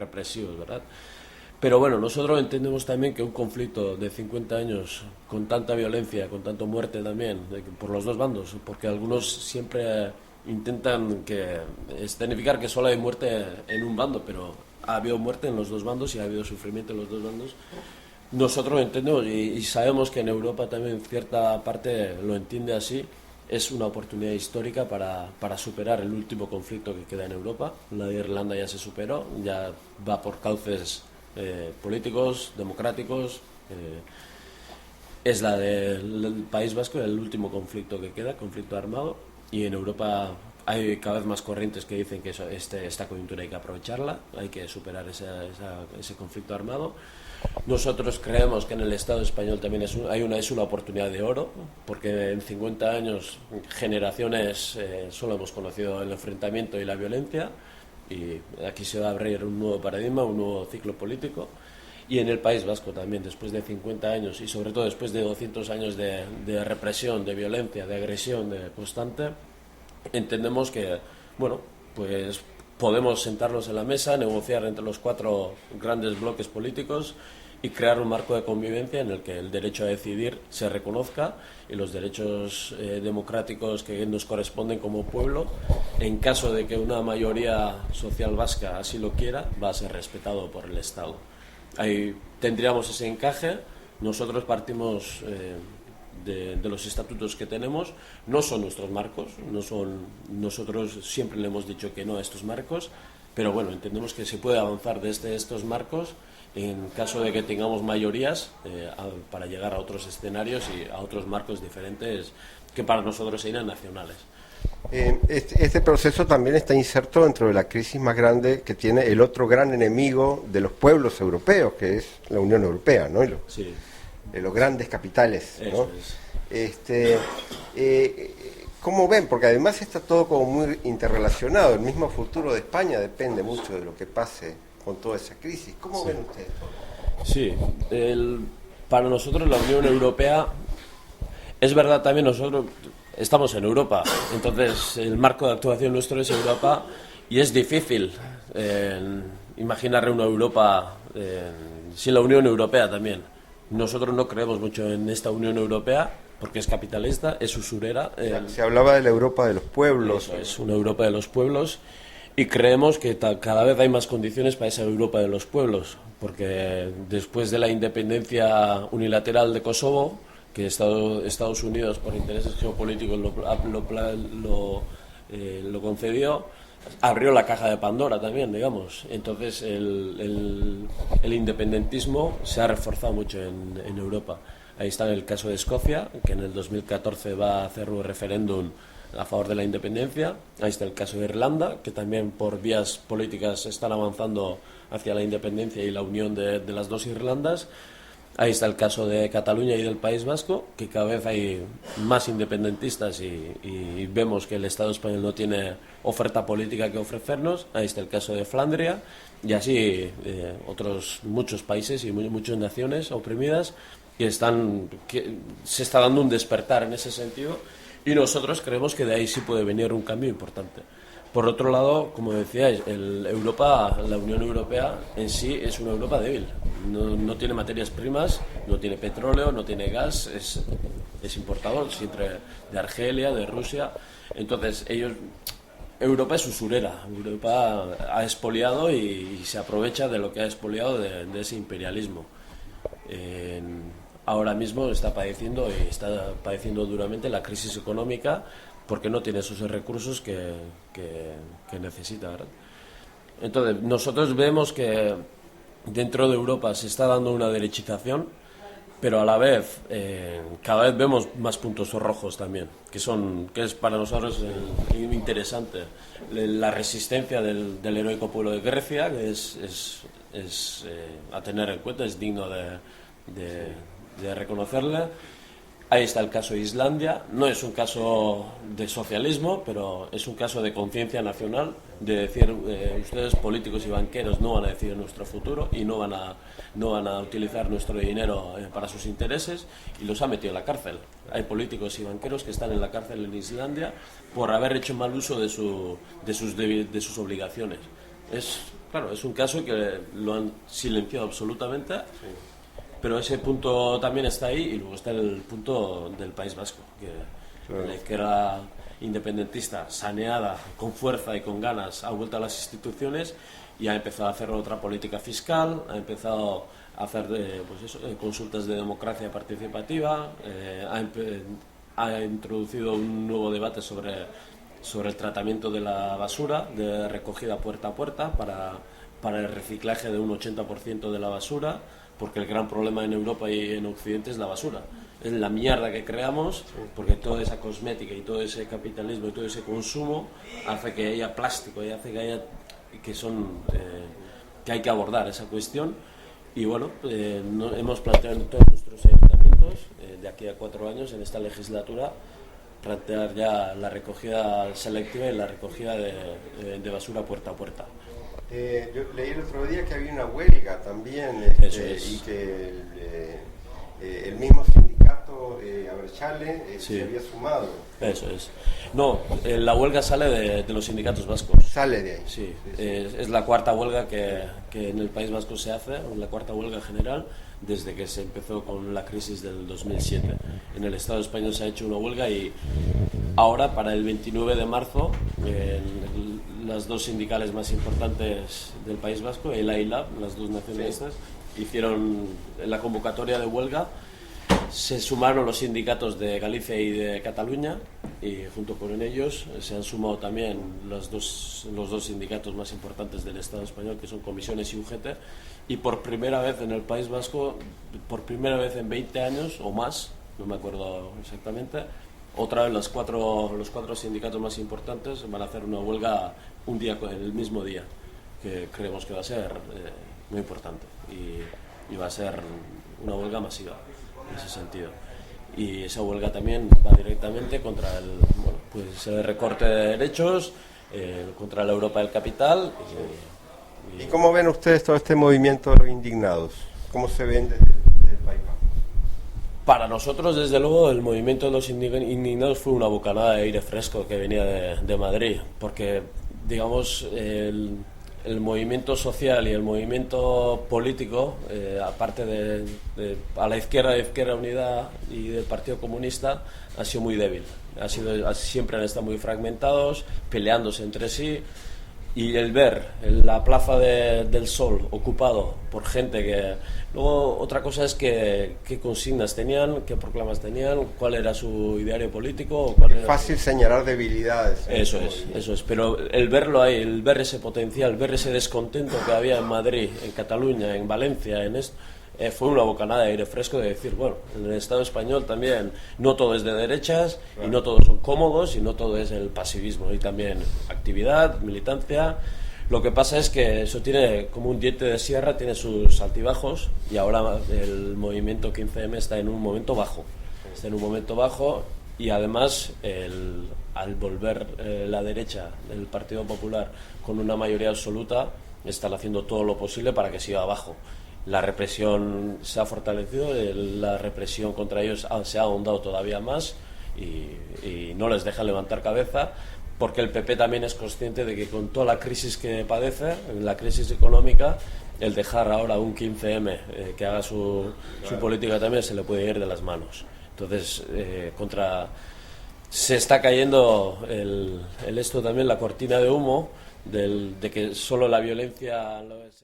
represivos, ¿verdad? Pero bueno, nosotros entendemos también que un conflicto de 50 años con tanta violencia, con tanta muerte también, por los dos bandos, porque algunos siempre intentan escenificar que solo hay muerte en un bando, pero ha habido muerte en los dos bandos y ha habido sufrimiento en los dos bandos. Nosotros entendemos y sabemos que en Europa también cierta parte lo entiende así. Es una oportunidad histórica para superar el último conflicto que queda en Europa. La de Irlanda ya se superó, ya va por cauces políticos, democráticos. Es la del País Vasco el último conflicto que queda, conflicto armado, y en Europa hay cada vez más corrientes que dicen que esta coyuntura hay que aprovecharla, hay que superar ese conflicto armado. Nosotros creemos que en el Estado español también es una oportunidad de oro, porque en 50 años, generaciones, solo hemos conocido el enfrentamiento y la violencia, y aquí se va a abrir un nuevo paradigma, un nuevo ciclo político. Y en el País Vasco también, después de 50 años y sobre todo después de 200 años de represión, de violencia, de agresión constante, entendemos que, bueno, pues podemos sentarnos en la mesa, negociar entre los 4 grandes bloques políticos y crear un marco de convivencia en el que el derecho a decidir se reconozca y los derechos democráticos que nos corresponden como pueblo, en caso de que una mayoría social vasca así lo quiera, va a ser respetado por el Estado. Ahí tendríamos ese encaje. Nosotros partimos de los estatutos que tenemos, no son nuestros marcos, nosotros siempre le hemos dicho que no a estos marcos, pero bueno, entendemos que se puede avanzar desde estos marcos en caso de que tengamos mayorías para llegar a otros escenarios y a otros marcos diferentes que para nosotros serían nacionales. Este proceso también está inserto dentro de la crisis más grande que tiene el otro gran enemigo de los pueblos europeos, que es la Unión Europea, ¿no? Sí. Los grandes capitales, ¿no? Eso es. ¿Cómo ven? Porque además está todo como muy interrelacionado. El mismo futuro de España depende mucho de lo que pase con toda esa crisis. ¿Cómo ven ustedes? Sí, para nosotros la Unión Europea, es verdad también, nosotros estamos en Europa, entonces el marco de actuación nuestro es Europa y es difícil imaginar una Europa sin la Unión Europea también. Nosotros no creemos mucho en esta Unión Europea porque es capitalista, es usurera. Se hablaba de la Europa de los pueblos. Eso es una Europa de los pueblos y creemos que cada vez hay más condiciones para esa Europa de los pueblos, porque después de la independencia unilateral de Kosovo, que Estados Unidos por intereses geopolíticos lo concedió, abrió la caja de Pandora también, digamos. Entonces el independentismo se ha reforzado mucho en Europa. Ahí está el caso de Escocia, que en el 2014 va a hacer un referéndum a favor de la independencia. Ahí está el caso de Irlanda, que también por vías políticas están avanzando hacia la independencia y la unión de las dos Irlandas. Ahí está el caso de Cataluña y del País Vasco, que cada vez hay más independentistas y vemos que el Estado español no tiene oferta política que ofrecernos. Ahí está el caso de Flandria y así otros muchos países y muchas naciones oprimidas que se está dando un despertar en ese sentido y nosotros creemos que de ahí sí puede venir un cambio importante. Por otro lado, como decíais, la Unión Europea en sí es una Europa débil. No tiene materias primas, no tiene petróleo, no tiene gas, es importador siempre de Argelia, de Rusia. Entonces, Europa es usurera. Europa ha expoliado y se aprovecha de lo que ha expoliado de ese imperialismo. Ahora mismo está padeciendo duramente la crisis económica porque no tiene esos recursos que necesita, ¿verdad? Entonces, nosotros vemos que dentro de Europa se está dando una derechización, pero a la vez cada vez vemos más puntos rojos también, que es para nosotros interesante. La resistencia del heroico pueblo de Grecia, que es a tener en cuenta, es digno de reconocerle. Ahí está el caso de Islandia. No es un caso de socialismo, pero es un caso de conciencia nacional, de decir, ustedes políticos y banqueros no van a decidir nuestro futuro y no van a utilizar nuestro dinero para sus intereses, y los ha metido en la cárcel. Hay políticos y banqueros que están en la cárcel en Islandia por haber hecho mal uso de sus obligaciones. Es Claro, es un caso que lo han silenciado absolutamente, pero ese punto también está ahí, y luego está el punto del País Vasco, que la izquierda independentista, saneada, con fuerza y con ganas, ha vuelto a las instituciones y ha empezado a hacer otra política fiscal, ha empezado a hacer consultas de democracia participativa, ha introducido un nuevo debate sobre el tratamiento de la basura, de recogida puerta a puerta, para el reciclaje de un 80% de la basura, porque el gran problema en Europa y en Occidente es la basura. Es la mierda que creamos, porque toda esa cosmética y todo ese capitalismo y todo ese consumo hace que haya plástico y hace que haya que hay que abordar esa cuestión. Y bueno, hemos planteado en todos nuestros ayuntamientos, de aquí a 4 años, en esta legislatura, plantear ya la recogida selectiva y la recogida de basura puerta a puerta. Yo leí el otro día que había una huelga también, y que el mismo sindicato Abertzale se había sumado. Eso es. No, la huelga sale de los sindicatos vascos. Sale de ahí. Sí, es la cuarta huelga que en el País Vasco se hace, la cuarta huelga general, desde que se empezó con la crisis del 2007. En el Estado español se ha hecho una huelga y ahora, para el 29 de marzo, las dos sindicales más importantes del País Vasco, ELA y LAB, las dos nacionalistas, hicieron la convocatoria de huelga. Se sumaron los sindicatos de Galicia y de Cataluña, y junto con ellos se han sumado también los dos sindicatos más importantes del Estado español, que son Comisiones y UGT, y por primera vez en el País Vasco, por primera vez en 20 años o más, no me acuerdo exactamente, otra vez los cuatro sindicatos más importantes van a hacer una huelga el mismo día, que creemos que va a ser muy importante, y va a ser una huelga masiva en ese sentido. Y esa huelga también va directamente contra el recorte de derechos, contra la Europa del capital. ¿Y cómo ven ustedes todo este movimiento de los indignados? ¿Cómo se ven desde el País Vasco? Para nosotros, desde luego, el movimiento de los indignados fue una bocanada de aire fresco que venía de Madrid, porque, digamos, el movimiento social y el movimiento político, aparte a la Izquierda Unida y del Partido Comunista, ha sido muy débil. Siempre han estado muy fragmentados, peleándose entre sí. Y el ver la Plaza del Sol ocupado por gente que... Luego, otra cosa es qué consignas tenían, qué proclamas tenían, cuál era su ideario político. Es fácil señalar debilidades. Eso es. Pero el verlo ahí, el ver ese potencial, ver ese descontento que había en Madrid, en Cataluña, en Valencia, fue una bocanada de aire fresco de decir, bueno, en el Estado español también no todo es de derechas, claro, y no todos son cómodos, y no todo es el pasivismo, hay también actividad, militancia. Lo que pasa es que eso tiene como un diente de sierra, tiene sus altibajos, y ahora el movimiento 15M está en un momento bajo. Está en un momento bajo, y además al volver la derecha del Partido Popular con una mayoría absoluta, están haciendo todo lo posible para que siga abajo. La represión se ha fortalecido, la represión contra ellos se ha ahondado todavía más, y no les deja levantar cabeza, porque el PP también es consciente de que con toda la crisis que padece, la crisis económica, el dejar ahora un 15M que haga su política también se le puede ir de las manos. Entonces, se está cayendo esto también, la cortina de humo de que solo la violencia lo es.